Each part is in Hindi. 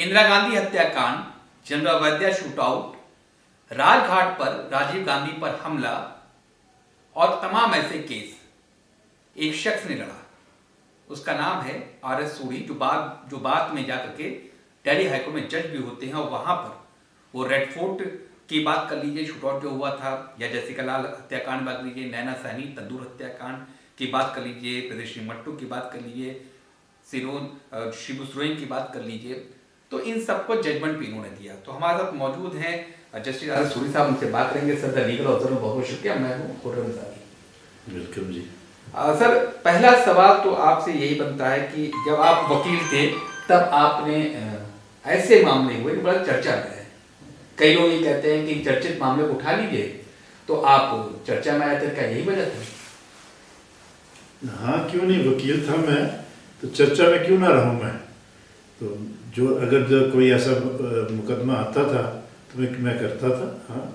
इंदिरा गांधी हत्याकांड, जनरल वैद्या शूटआउट, राजघाट पर राजीव गांधी पर हमला और तमाम ऐसे केस एक शख्स ने लड़ा। उसका नाम है RS सूरी, जो बाद में जाकर के दिल्ली हाईकोर्ट में जज भी होते हैं। और वहां पर वो रेड फोर्ट की बात कर लीजिए, शूटआउट जो हुआ था, या जैसिका लाल हत्याकांड बात कर लीजिए, नैना सैनी तंदूर हत्याकांड की बात कर लीजिए, प्रदेश मट्टू की बात कर लीजिए, शिबू सोरेन की बात कर लीजिए, तो इन सबको जजमेंट भी इन्होंने दिया। तो हमारे साथ मौजूद हैं जस्टिस RS सूरी साहब, उनसे बात करेंगे। सर द लीगल ऑब्जर्वर में बहुत बहुत शुक्रिया। मैं हूँ खुर्रम साहब। वेलकम जी। सर, पहला सवाल तो आपसे यही बनता है कि जब आप वकील थे तब आपने ऐसे मामले हुए कि बड़ा चर्चा में है। कई लोग ये कहते हैं कि चर्चित मामले को उठा लीजिए, तो आप चर्चा में आए थे, क्या यही वजह था? हाँ, क्यों नहीं, वकील था मैं, तो चर्चा में क्यों ना रहूँ मैं। तो जो अगर कोई ऐसा मुकदमा आता था तो मैं करता था। हाँ,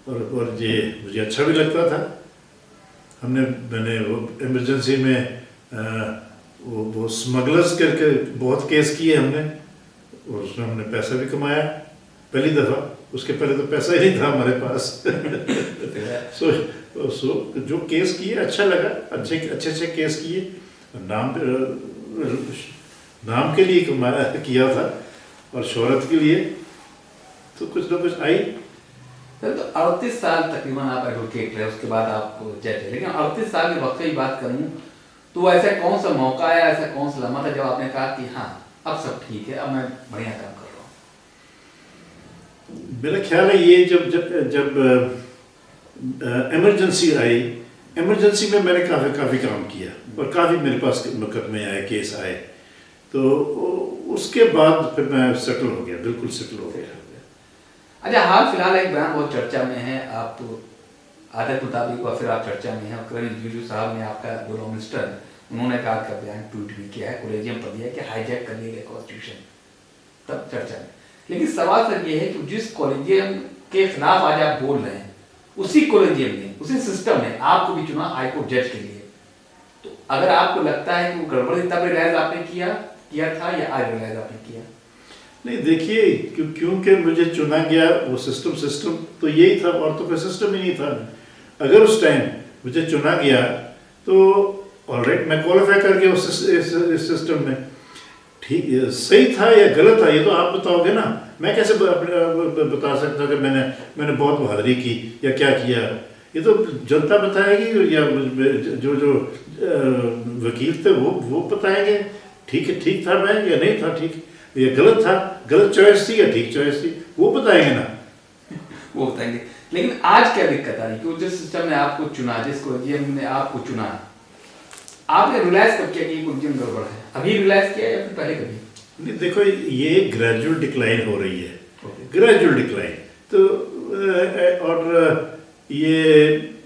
और ये मुझे अच्छा भी लगता था। मैंने वो इमरजेंसी में वो स्मगलर्स करके बहुत केस किए हमने, और उसमें हमने पैसा भी कमाया पहली दफ़ा। उसके पहले तो पैसा ही नहीं था हमारे पास। सो जो केस किए अच्छा लगा, अच्छे केस किए। नाम के लिए किया था और शोहरत के लिए, तो कुछ ना कुछ आई। सर, तो 38 साल तकरीबन आप एडवोकेट रहे, उसके बाद आप जज है, लेकिन 38 साल के वक्त की बात करूं तो ऐसा कौन सा मौका आया, ऐसा कौन सा लम्हा था जब आपने कहा कि हाँ अब सब ठीक है, अब मैं बढ़िया काम कर रहा हूँ? मेरा ख्याल है ये जब इमरजेंसी आई, इमरजेंसी में मैंने काफ़ी काम किया और काफ़ी मेरे पास मुकदमे आए, केस आए, तो उसके बाद फिर मैं सेटल हो गया, बिल्कुल सेटल हो गया। अच्छा, हाल फिलहाल एक बयान बहुत चर्चा में है, आप आदत मुताबिक और फिर आप चर्चा में है, किरण रिजिजू साहब ने, आपका जो लॉ मिनिस्टर, उन्होंने कहा का बयान ट्वीट भी किया है, कोलेजियम पर दिया कि हाईजैक कर लिया गया कॉन्स्टिट्यूशन, तब चर्चा में। लेकिन सवाल सर ये है कि जिस कॉलेजियम के खिलाफ आज आप बोल रहे हैं, उसी कॉलेजियम ने, उसी सिस्टम ने आपको भी चुना हाईकोर्ट जज के लिए। तो अगर आपको लगता है कि वो गड़बड़ तब रिलाइज आपने किया था या आज रिलाइज आपने किया? नहीं, देखिए, क्योंकि मुझे चुना गया, वो सिस्टम तो यही था, और तो कोई सिस्टम ही नहीं था। अगर उस टाइम मुझे चुना गया तो ऑलराइट, मैं क्वालिफाई करके इस सिस्टम में, ठीक सही था या गलत था ये तो आप बताओगे ना। मैं कैसे बता सकता कि मैंने बहुत बहादुरी की या क्या किया, ये तो जनता बताएगी, या जो वकील थे वो बताएंगे ठीक था मैं या नहीं था ठीक, ये गलत था, गलत चॉइस थी या ठीक चॉइस थी, वो बताएंगे ना। वो बताएंगे। लेकिन आज क्या दिक्कत आ रही है, जिस सिस्टम ने आपको चुना, जिस कोलेजियम ने आपको चुना, आपने रियलाइज कब किया कि ये कोलेजियम गड़बड़ है? अभी रियलाइज किया या फिर पहले कभी? नहीं, देखो, ये ग्रेजुअल डिक्लाइन हो रही है, ग्रेजुअल डिक्लाइन। तो और ये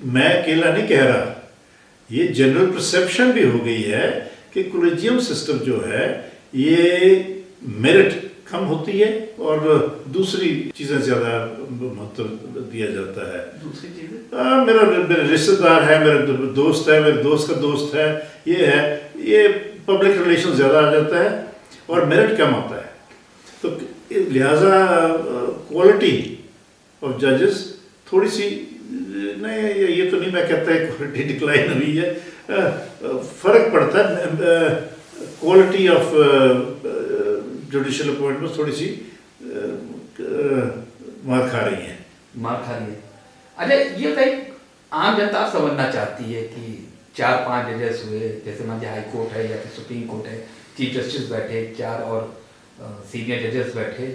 मैं अकेला नहीं कह रहा, ये जनरल परसेप्शन भी हो गई है कि कोलेजियम सिस्टम जो है ये मेरिट कम होती है और दूसरी चीज़ें ज़्यादा महत्व दिया जाता है। दूसरी चीज़ें, मेरा रिश्तेदार है, मेरा दोस्त है, मेरे दोस्त का दोस्त है, ये पब्लिक रिलेशन ज़्यादा आ जाता है और मेरिट कम आता है। तो लिहाजा क्वालिटी ऑफ जजेस थोड़ी सी, नहीं, ये तो नहीं मैं कहता है क्वालिटी डिक्लाइन हुई है, फ़र्क पड़ता है। क्वालिटी ऑफ जुडिशियल अपॉइंटमेंट थोड़ी सी मार खा रही है। अच्छा, ये बताइए, आम जनता समझना चाहती है कि 4-5 जजेस हुए, जैसे मान लीजिए हाई कोर्ट है या फिर सुप्रीम कोर्ट है, चीफ जस्टिस बैठे, 4 और सीनियर जजेस बैठे,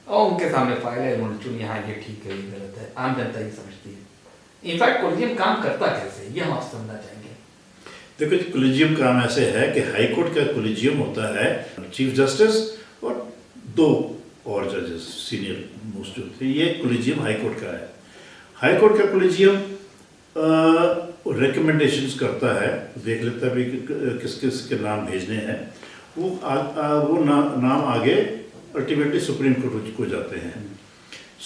और उनके सामने फाइल है, उन्होंने चुनी, हाँ ये ठीक है, ये गलत है। आम जनता ये समझती है। इनफैक्ट कोलेजियम काम करता कैसे, ये हम आपसे समझना चाहेंगे। देखो जी, कोलेजियम काम ऐसे है कि हाई कोर्ट का कोलेजियम होता है चीफ जस्टिस और 2 और जजेस सीनियर मोस्ट होते हैं, ये कोलेजियम हाई कोर्ट का है। हाई कोर्ट का कोलेजियम रिकमेंडेशंस करता है, देख लेता है भी किस किस के नाम भेजने हैं, वो नाम आगे अल्टीमेटली सुप्रीम कोर्ट को जाते हैं।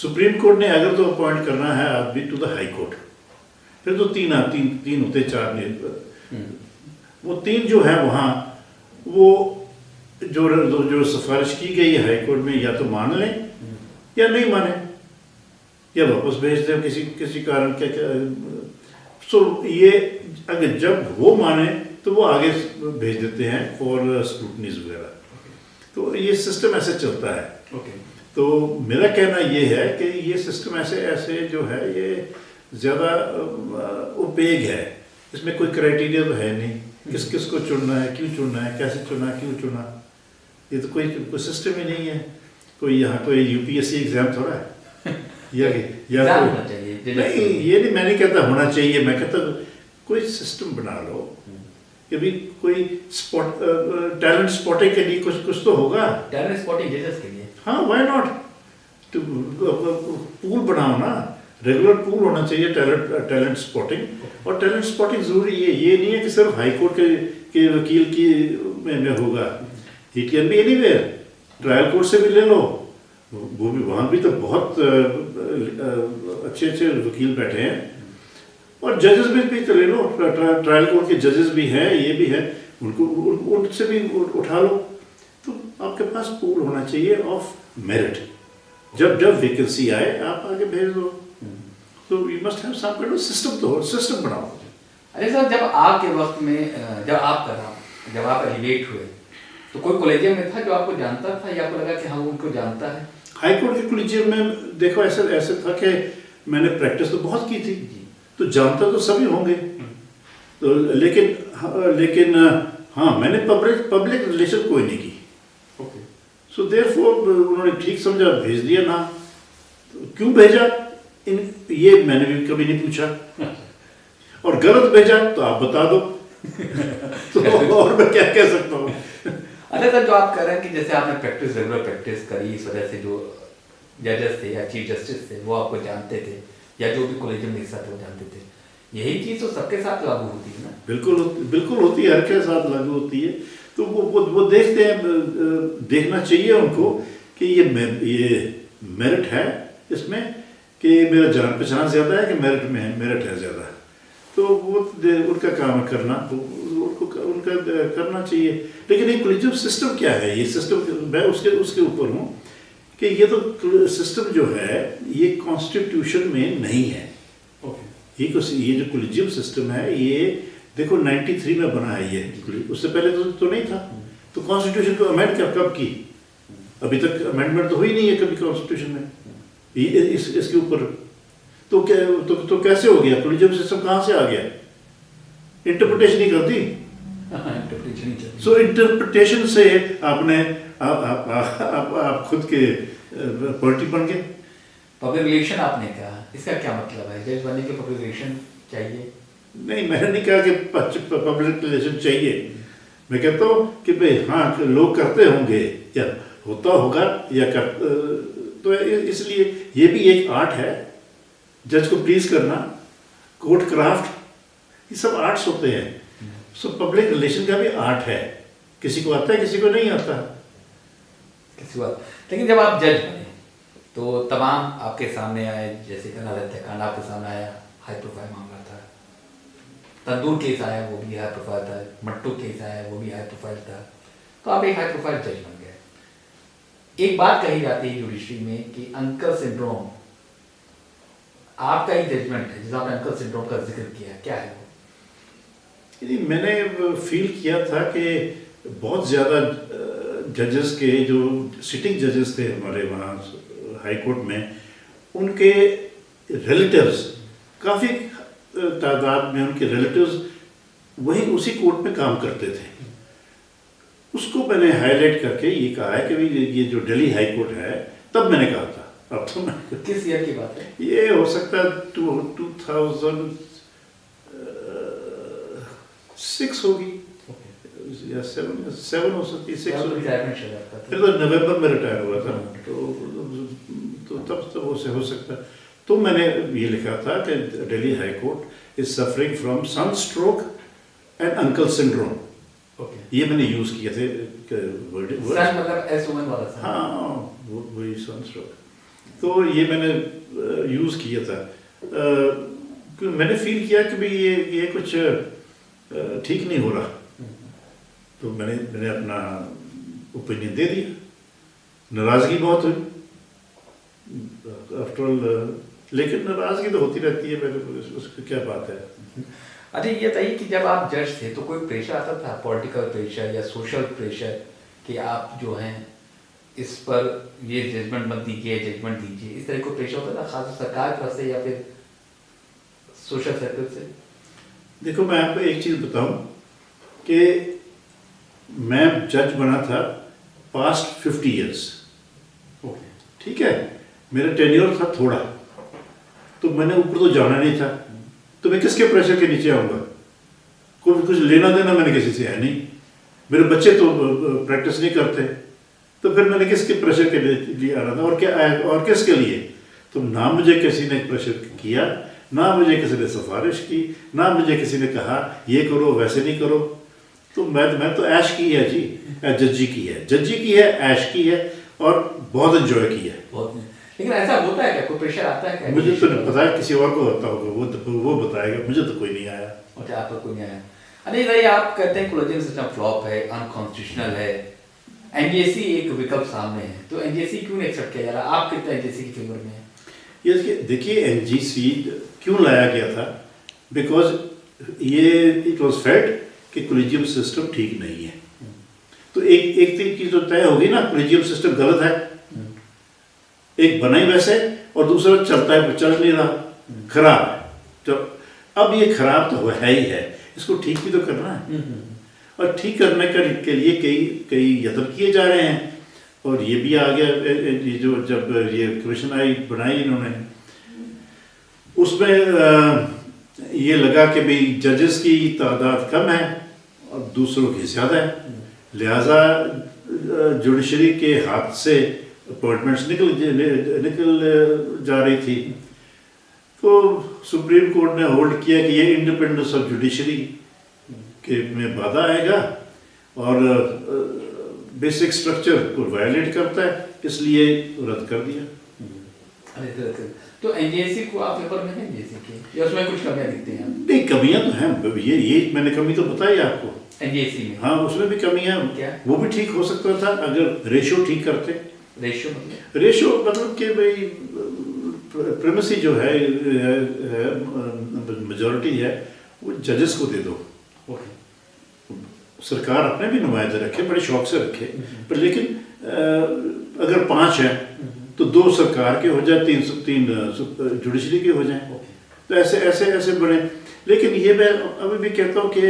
सुप्रीम कोर्ट ने अगर तो अपॉइंट करना है आदमी टू द हाई कोर्ट, फिर तो तीन होते, 4 नहीं, वो 3 जो है वहाँ वो जो सिफारिश की गई है हाई कोर्ट में, या तो मान लें या नहीं माने, या वापस भेज दें किसी कारण के। सो ये अगर जब वो माने तो वो आगे भेज देते हैं फॉर स्क्रूटनीज वगैरह। तो ये सिस्टम ऐसे चलता है। तो मेरा कहना ये है कि ये सिस्टम ऐसे जो है ये ज़्यादा ओपेग है, इसमें कोई क्राइटेरिया तो है नहीं, किस को चुनना है, क्यों चुनना है, कैसे चुना, क्यों चुना, ये तो कोई सिस्टम ही नहीं है। कोई यहाँ कोई यूपीएससी एग्जाम थोड़ा है या कोई नहीं, ये नहीं, मैं नहीं कहता होना चाहिए, मैं कहता कोई सिस्टम बना लो कि भी कोई टैलेंट स्पॉटिंग के लिए कुछ तो होगा। टैलेंट स्पॉटिंग जजेस के लिए, हाँ, व्हाई नॉट, तो पूल बनाओ ना, रेगुलर पूल होना चाहिए टैलेंट स्पॉटिंग। और टैलेंट स्पॉटिंग जरूरी है, ये नहीं है कि सिर्फ हाई कोर्ट के वकील की में होगा, it can be anywhere, trial court से भी ले लो, वो भी, वहाँ भी तो बहुत अच्छे वकील बैठे हैं, और जजेस भी तो ले लो, ट्रायल कोर्ट के जजेस भी हैं, ये भी है, उनसे भी उठा लो। तो आपके पास पूल होना चाहिए ऑफ मेरिट, जब वैकेंसी आए आप आगे भेज दो। तो you must have some kind of system, तो सिस्टम बनाओ। अरे सर, जब आपके वक्त में जब आप एलिवेट हुए तो कोई कॉलेजियम में था जो आपको जानता था, या आपको लगा कि हाँ वो उनको जानता है? हाई कोर्ट के कॉलेजियम में देखो ऐसे था कि मैंने प्रैक्टिस तो बहुत की थी, तो जानता तो सभी होंगे, तो लेकिन हाँ, मैंने पब्लिक रिलेशन कोई नहीं की। सो देयरफॉर उन्होंने ठीक समझा, भेज दिया ना। तो क्यों भेजा ये मैंने भी कभी नहीं पूछा, और गलत भेजा तो आप बता दो तो और मैं क्या कह सकता हूँ। अरे सर, जो आप कह रहे हैं कि जैसे आपने रेगुलर प्रैक्टिस करी, इस वजह से जो जजेस थे या चीफ जस्टिस थे वो आपको जानते थे, या जो भी कॉलेजियम में हिस्सा थे वो जानते थे, यही चीज़ तो सबके साथ लागू होती है ना? बिल्कुल होती है, हर के साथ लागू होती है। तो वो देखते हैं, देखना चाहिए उनको कि ये मेरिट है इसमें, कि मेरा जान पहचान ज़्यादा है कि मेरिट है ज़्यादा। तो वो उनका काम करना, उनका करना चाहिए। लेकिन एक कॉलेजियम सिस्टम क्या है, ये सिस्टम मैं उसके ऊपर हूँ कि ये तो सिस्टम जो है ये कॉन्स्टिट्यूशन में नहीं है। ये जो कॉलेजियम सिस्टम है, ये देखो 93 में बना है ये, उससे पहले तो नहीं था। तो कॉन्स्टिट्यूशन को अमेंड कब की? अभी तक अमेंडमेंट तो हुई नहीं है कभी कॉन्स्टिट्यूशन में इसके ऊपर। तो कैसे हो गया? कॉलेजियम सिस्टम कहाँ से आ गया? इंटरप्रिटेशन ही कर दी। सो इंटरप्रिटेशन से आपने आप खुद के पार्टी बन गए। पब्लिक रिलेशन आपने कहा, इसका क्या मतलब है? जज बनने के पब्लिक रिलेशन चाहिए? नहीं, मैंने नहीं कहा कि पब्लिक रिलेशन चाहिए। मैं कहता हूँ कि भाई हाँ, लोग करते होंगे या होता होगा या तो इसलिए ये भी एक आर्ट है, जज को प्लीज करना, कोर्ट क्राफ्ट, ये सब आर्ट्स होते हैं। सो पब्लिक रिलेशन का भी आर्ट है, किसी को आता है किसी को नहीं आता। किसी बात, लेकिन जब आप जज बने तो तमाम आपके सामने आए, जैसे कि अदालत हत्याकांड आपके सामने आया, हाई प्रोफाइल मामला था, तंदूर केस आया वो भी हाई प्रोफाइल था, मट्टू केस आया वो भी हाई प्रोफाइल था, तो आप एक हाई प्रोफाइल जज बन गए। एक बात कही जाती है जुडिशरी में कि अंकल सिंड्रोम, आपका ही जजमेंट है जिसमें आपने अंकल सिंड्रोम का जिक्र किया, क्या है वो? मैंने फील किया था कि बहुत ज़्यादा जजेस के जो सिटिंग जजेस थे हमारे वहाँ हाई कोर्ट में, उनके रिलेटिव्स, काफ़ी तादाद में उनके रिलेटिव्स वहीं उसी कोर्ट में काम करते थे। उसको मैंने हाईलाइट करके ये कहा है कि ये जो दिल्ली हाई कोर्ट है, तब मैंने कहा था। अब तो मैं, किस ईयर की बात है ये? हो सकता है 2006 होगी या 7 हो सकती है, 6 होगी। फिर तो नवंबर में रिटायर हुआ था, तो तब हो सकता है। तो मैंने ये लिखा था कि Delhi high court is suffering from sun stroke and uncle syndrome. ये मैंने यूज किए थे वर्ड, मतलब एसओएन वाला सन। हाँ, वही सन स्ट्रोक। तो ये मैंने यूज किया था। मैंने फील किया कि भाई ये कुछ ठीक नहीं हो रहा। तो मैंने अपना ओपिनियन दे दिया, नाराज़गी बहुत हुई आफ्टर ऑल, लेकिन नाराज़गी तो होती रहती है, मेरे उसकी क्या बात है। अच्छा ये बताइए कि जब आप जज थे तो कोई प्रेशर आता था, पॉलिटिकल प्रेशर या सोशल प्रेशर, कि आप जो हैं इस पर ये जजमेंट मत दीजिए, जजमेंट दीजिए, इस तरह को प्रेशर होता था खास सरकार की तरफ से या फिर सोशल सर्कल से? देखो मैं आपको एक चीज़ बताऊं कि मैं जज बना था पास्ट 50 ईयर्स, ठीक है, मेरा टेन्योर था थोड़ा, तो मैंने ऊपर तो जाना नहीं था, तो मैं किसके प्रेशर के नीचे आऊँगा? कोई कुछ लेना देना मैंने किसी से है नहीं, मेरे बच्चे तो प्रैक्टिस नहीं करते, तो फिर मैंने किसके प्रेशर के लिए आना था, और क्या और किसके लिए? तो ना मुझे किसी ने प्रेशर किया, ना मुझे किसी ने सिफारिश की, ना मुझे किसी ने कहा ये करो वैसे नहीं करो। तो मैं तो ऐश की है जी, जज्जी की है, ऐश की है, और बहुत एंजॉय की है। बहुत। लेकिन ऐसा होता है क्या, कोई प्रेशर आता है क्या? मुझे तो नहीं पता, किसी और को होता होगा, वो बताएगा, मुझे तो कोई नहीं आया। अच्छा, आप पर कोई नहीं आया। अरे भाई आप कहते हैं कॉलेजियन सिस्टम फ्लॉप है, अनकॉन्स्टिट्यूशनल है, एनजीएसी एक विकल्प सामने है, तो एनजीएसी क्यों नहीं एक्सेप्ट किया जा रहा? आप कितना एनजीएसी की फेवर में है? ये देखिए एनजीसी क्यों लाया गया था, बिकॉज ये इट वॉज फेल्ट कि कॉलेजियम सिस्टम ठीक नहीं है। तो एक चीज तो तय होगी ना, कॉलेजियम सिस्टम गलत है, एक बना ही वैसे, और दूसरा चलता है, चल नहीं रहा, खराब है। तो अब ये खराब तो है ही है, इसको ठीक भी तो करना है, और ठीक करने के लिए कई यत्न किए जा रहे हैं, और ये भी आ गया, ये जो जब ये कमीशन आई बनाई इन्होंने, उसमें ये लगा कि भाई जजेस की तादाद कम है और दूसरों की ज़्यादा है, लिहाजा जुडिशरी के हाथ से अपॉइंटमेंट्स निकल जा रही थी। तो सुप्रीम कोर्ट ने होल्ड किया कि ये इंडिपेंडेंस ऑफ जुडिशरी के में बाधा आएगा और बेसिक स्ट्रक्चर को वायलेट करता है, इसलिए रद्द कर दिया। तो एनजीएसी को आप पेपर में एनजीएसी के, या उसमें कुछ कमियां दिखती हैं? नहीं, कमियां तो हैं, ये मैंने कमी तो बताई आपको एनजीएसी में। हाँ, उसमें भी कमियां, क्या? वो भी ठीक हो सकता था अगर रेशियो ठीक करते। रेशियो मतलब कि भाई प्रेमिसी जो है मेजॉरिटी है वो जजेस को दे दो, सरकार अपने भी नुमाइंदे रखे, बड़े शौक से रखे, पर लेकिन अगर 5 है तो 2 सरकार के हो जाए, 3 जुडिशरी के हो जाए, तो ऐसे बने। लेकिन ये मैं अभी भी कहता हूँ कि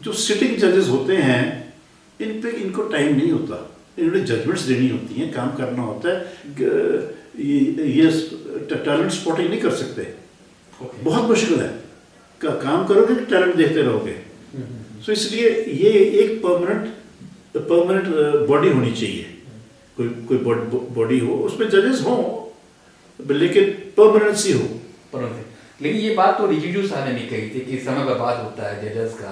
जो सिटिंग जजेस होते हैं इन पे इनको टाइम नहीं होता, इन्होंने जजमेंट्स देनी होती हैं, काम करना होता है, ये टैलेंट स्पॉटिंग नहीं कर सकते, बहुत मुश्किल है, काम करोगे कि टैलेंट देखते रहोगे। सो इसलिए ये एक परमानेंट बॉडी होनी चाहिए, कोई बॉडी हो, उसमें जजेस हो, लेकिन परमानेंसी हो। लेकिन ये बात तो रिजिजू साहब ने नहीं कही थी कि समय बर्बाद होता है जजेस का,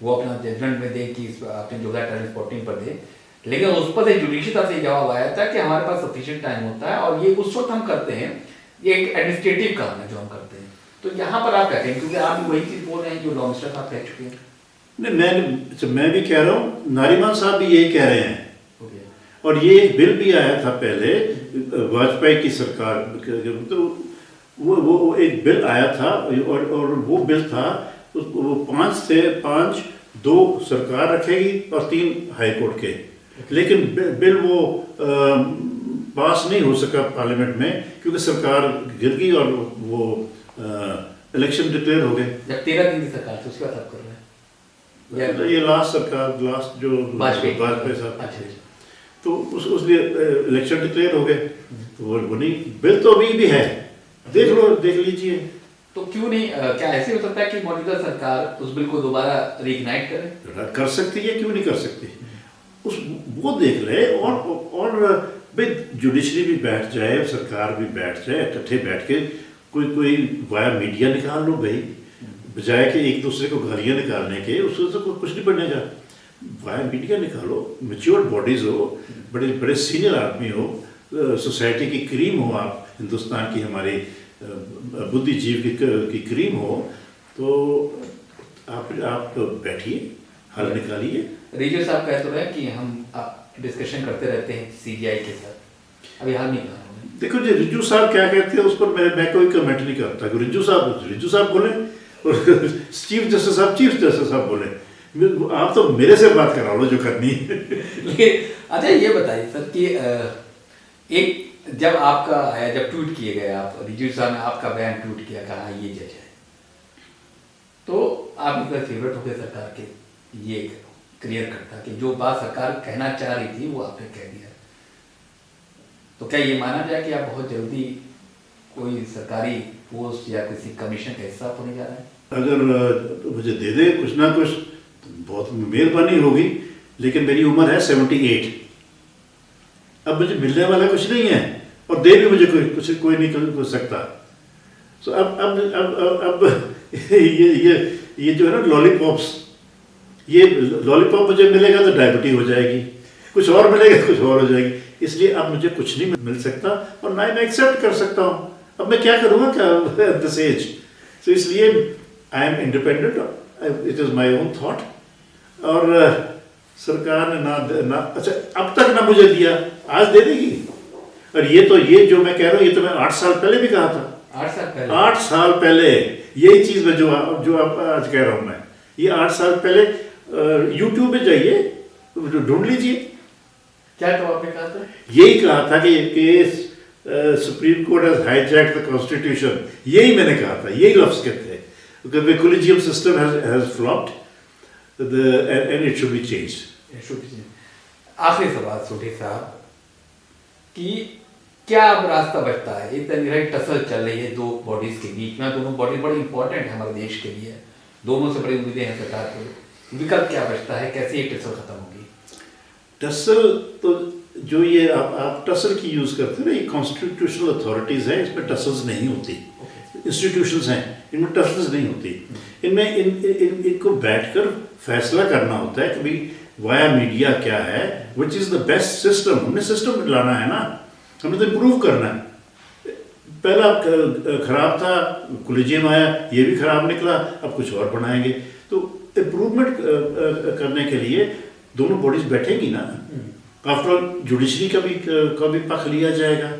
वो अपना जजमेंट में दें कि आपने जो टैलेंट स्पॉटिंग पर दे, लेकिन उस पर से जुडिशरी तरफ से जवाब आया था कि हमारे पास सफिशिएंट टाइम होता है और ये उस वक्त हम करते हैं, ये एक एडमिनिस्ट्रेटिव काम है जो हम करते हैं। तो यहाँ पर आप क्या कहेंगे, क्योंकि आप वही चीज़ बोल रहे हैं जो लॉ मिनिस्टर साहब कह चुके हैं? नहीं, मैं भी कह रहा हूँ, नारीमान साहब भी यही कह रहे हैं, और ये एक बिल भी आया था पहले वाजपेयी की सरकार, तो वो एक बिल आया था, और वो बिल था, वो 5 थे, 5 2 सरकार रखेगी और 3 हाई कोर्ट के, लेकिन बिल वो पास नहीं हो सका पार्लियामेंट में, क्योंकि सरकार गिर गई और वो इलेक्शन डिक्लेयर हो गए। जब 13 दिन की सरकार थी उसके बाद आप कर रहे हैं, ये लास्ट जो वाजपेयी साहब, तो उसलिए इलेक्शन डिक्लेयर हो गए, तो वो नहीं, बिल तो अभी भी है, देख लीजिए। तो क्यों नहीं, क्या ऐसे हो सकता है कि मौजूदा सरकार उस बिल को दोबारा रीइग्नाइट करे? कर सकती है, क्यों नहीं कर सकती, वो देख ले, और भाई जुडिशरी भी बैठ जाए, सरकार भी बैठ जाए, इकट्ठे बैठ के कोई वाया मीडिया निकाल लो भाई, बजाय कि एक दूसरे को गालियाँ निकालने के, उससे तो कुछ नहीं बनेगा। वाया मीडिया निकालो, मैच्योर बॉडीज हो, बड़े सीनियर आदमी हो, सोसाइटी की क्रीम हो, आप हिंदुस्तान की हमारी बुद्धिजीव की क्रीम हो, तो आप बैठिए, हल निकालिए। रिजू साहब कहते रहे कि हम डिस्कशन करते रहते हैं सीबीआई के साथ, अभी हाल नहीं कहा उन्होंने। देखो जी, रिज्जू साहब क्या कहते हैं उस पर मैं कोई कमेंट नहीं करता कि रिज्जू साहब बोले और चीफ जस्टिस साहब बोले। आप तो मेरे से बात करा लो जो करनी है। अच्छा ये बताइए सर कि एक जब आपका आया, जब ट्वीट किए गए, आप रिज्जू साहब ने आपका बयान ट्वीट किया, कहा ये जज है, तो आप इतना फेवरेट हो गए सरकार के, ये क्लियर करता कि जो बात सरकार कहना चाह रही थी वो आपने कह दिया। तो क्या ये माना जाए कि आप बहुत जल्दी कोई सरकारी पोस्ट या किसी कमीशन का हिस्सा होने जा रहे हैं? अगर मुझे दे दे कुछ ना कुछ तो बहुत मेहरबानी होगी, लेकिन मेरी उम्र है 78। अब मुझे मिलने वाला कुछ नहीं है और दे भी मुझे कोई नहीं कर सकता। सो अब ये जो है ना लॉलीपॉप्स, ये लॉलीपॉप मुझे मिलेगा तो डायबिटीज हो जाएगी, कुछ और मिलेगा कुछ और हो जाएगी, इसलिए अब मुझे कुछ नहीं मिल सकता और ना ही मैं एक्सेप्ट कर सकता हूँ। अब मैं क्या करूँगा क्या एट दिस एज? सो इसलिए I am independent, it is my own thought. और सरकार ने ना अच्छा अब तक ना मुझे दिया, आज दे देगी। और ये जो मैं कह रहा हूँ ये तो मैं 8 साल पहले भी कहा था। 8 साल पहले यही चीज़ में जो आप आज कह रहा हूँ मैं, ये 8 साल पहले यूट्यूब पे जाइए, ढूंढ लीजिए। क्या तो आपने कहा था? यही कहा था कि supreme court has hijacked the constitution, यही मैंने कहा था, यही लफ्ज कहते हैं because the collegium system has flopped and it should be changed. आखिरी सवाल सोढी साहब कि क्या अब रास्ता बचता है? एक तरह टसल चल रही है दो बॉडीज के बीच में, दोनों बॉडी बड़ी इंपॉर्टेंट है हमारे देश के लिए, दोनों से बड़ी उम्मीदें हैं सरकार को, विकल्प क्या बचता है? कैसे ये टसल खत्म होगी? टसल तो जो ये आप टसल की यूज करते हैं ना, ये कॉन्स्टिट्यूशनल अथॉरिटीज है, इसमें टसल्स नहीं होती। इंस्टीट्यूशंस हैं, इनमें टसल्स नहीं होती। इनमें इनको बैठकर फैसला करना होता है कि भाई वाया मीडिया क्या है, which is the best system. हमने सिस्टम लाना है ना, हमने तो इम्प्रूव करना है। पहला खराब था, कॉलेजियम आया, ये भी खराब निकला, अब कुछ और बनाएंगे। तो इम्प्रूवमेंट करने के लिए दोनों बॉडीज बैठेंगी ना। आफ्टर ऑल जुडिशरी का भी पक्ष लिया जाएगा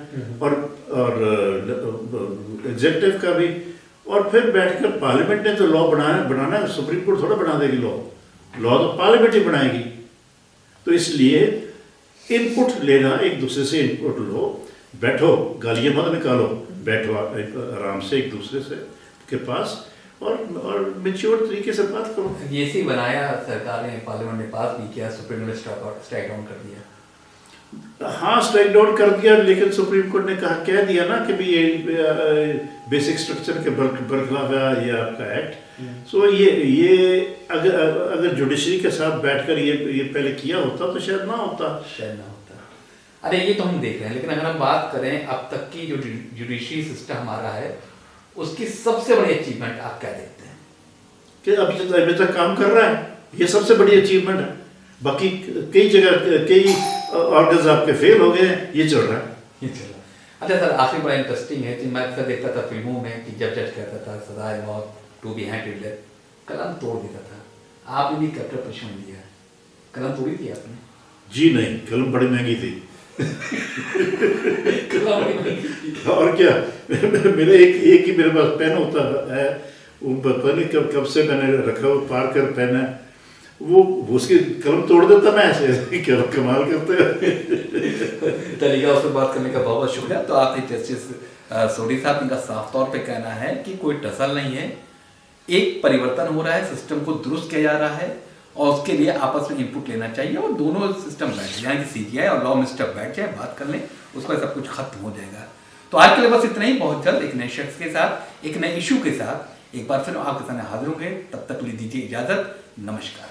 और एग्जीक्यूटिव का भी, और फिर बैठकर पार्लियामेंट ने तो लॉ बनाना है, सुप्रीम कोर्ट थोड़ा बना देगी लॉ तो पार्लियामेंट ही बनाएगी। तो इसलिए इनपुट लेना, एक दूसरे से इनपुट लो, बैठो, गालियाँ मत निकालो, बैठो आराम से एक दूसरे से के पास और मेच्योर तरीके से बात करो। ये बनाया सरकार ने, पार्लियामेंट ने पास भी किया, सुप्रीम कोर्ट ने स्ट्राइक डाउन कर दिया। हाँ, स्ट्राइक डाउन कर दिया, लेकिन सुप्रीम कोर्ट ने कह दिया ना कि भाई ये बेसिक स्ट्रक्चर के बरखिलाफ है ये आपका एक्ट। सो ये अगर जुडिशरी के साथ बैठकर ये पहले किया होता तो शायद ना होता। अरे ये तो हम देख रहे हैं, लेकिन अगर हम बात करें अब तक की जो जुडिशरी सिस्टम हमारा है, उसकी सबसे बड़ी अचीवमेंट आप क्या देखते हैं? कि अभी तक काम कर रहा है, ये सबसे बड़ी अचीवमेंट है। बाकी कई जगह कई ऑर्गन्स आपके फेल हो गए हैं, ये चल रहा है। अच्छा सर, आखिरी बड़ा इंटरेस्टिंग है कि मैं अक्सर देखता था फिल्मों में कि जब जज कहता था सजाए मौत, टू बी हैंडेड डेथ, कलम तोड़ देता था। आपने भी कैप्टन पनिशमेंट दिया है, कलम तोड़ी थी आपने? जी नहीं, कलम बड़ी महंगी थी। और क्या, मेरे एक ही मेरे पास पेन होता है, वो पता नहीं कब से मैंने रखा, वो पार्कर पेन है, वो उसकी कलम तोड़ देता मैं ऐसे। क्या कमाल करते हैं। तरीका उससे बात करने का बहुत बहुत शुक्रिया। तो आपके जस्टिस सोढी साहब, इनका साफ तौर पे कहना है कि कोई टसल नहीं है, एक परिवर्तन हो रहा है, सिस्टम को दुरुस्त किया जा रहा है और उसके लिए आपस में इनपुट लेना चाहिए और दोनों सिस्टम बैठ जाए, सीबीआई और लॉ मिनिस्टर बैठ जाए, बात कर लें, उसमें सब कुछ खत्म हो जाएगा। तो आज के लिए बस इतना ही। बहुत जल्द एक नए शख्स के साथ, एक नए इशू के साथ एक बार फिर आपके सामने हाजिर होंगे। तब तक ले दीजिए इजाजत। नमस्कार।